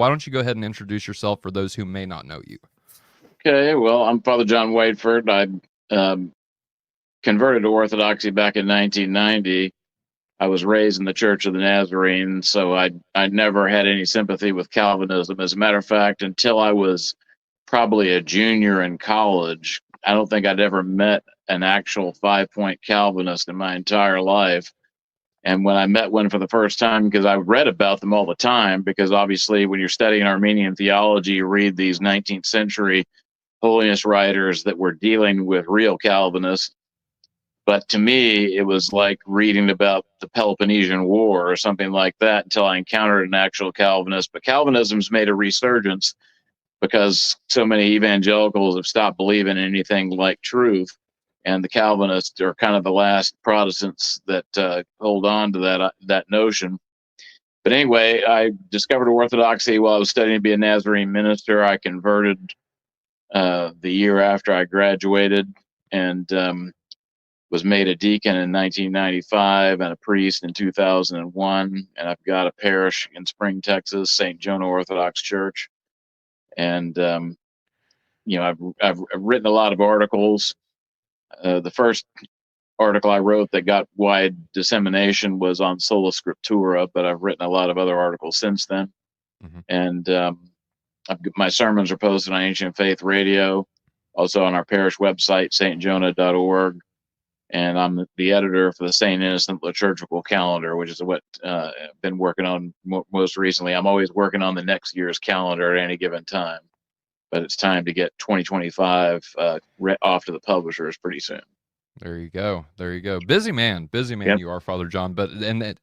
Why don't you go ahead and introduce yourself for those who may not know you? Okay, well, I'm Father John Whiteford. I converted to Orthodoxy back in 1990. I was raised in the Church of the Nazarene, so I never had any sympathy with Calvinism. As a matter of fact, until I was probably a junior in college, I don't think I'd ever met an actual 5-point Calvinist in my entire life. And when I met one for the first time, because I read about them all the time, because obviously when you're studying Armenian theology, you read these 19th century holiness writers that were dealing with real Calvinists. But to me, it was like reading about the Peloponnesian War or something like that until I encountered an actual Calvinist. But Calvinism's made a resurgence because so many evangelicals have stopped believing in anything like truth. And the Calvinists are kind of the last Protestants that hold on to that notion. But anyway, I discovered Orthodoxy while I was studying to be a Nazarene minister. I converted the year after I graduated, and was made a deacon in 1995 and a priest in 2001. And I've got a parish in Spring, Texas, St. Jonah Orthodox Church. And I've written a lot of articles. The first article I wrote that got wide dissemination was on Sola Scriptura, but I've written a lot of other articles since then. Mm-hmm. And my sermons are posted on Ancient Faith Radio, also on our parish website, stjonah.org. And I'm the editor for the St. Innocent Liturgical Calendar, which is what I've been working on most recently. I'm always working on the next year's calendar at any given time, but it's time to get 2025 off to the publishers pretty soon. There you go. There you go. Busy man yep. You are, Father John.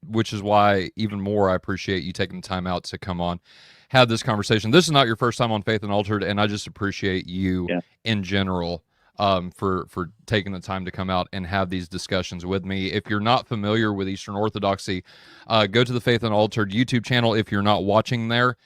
Which is why even more I appreciate you taking the time out to come on, have this conversation. This is not your first time on Faith Unaltered, and I just appreciate you in general for taking the time to come out and have these discussions with me. If you're not familiar with Eastern Orthodoxy, go to the Faith Unaltered YouTube channel if you're not watching there,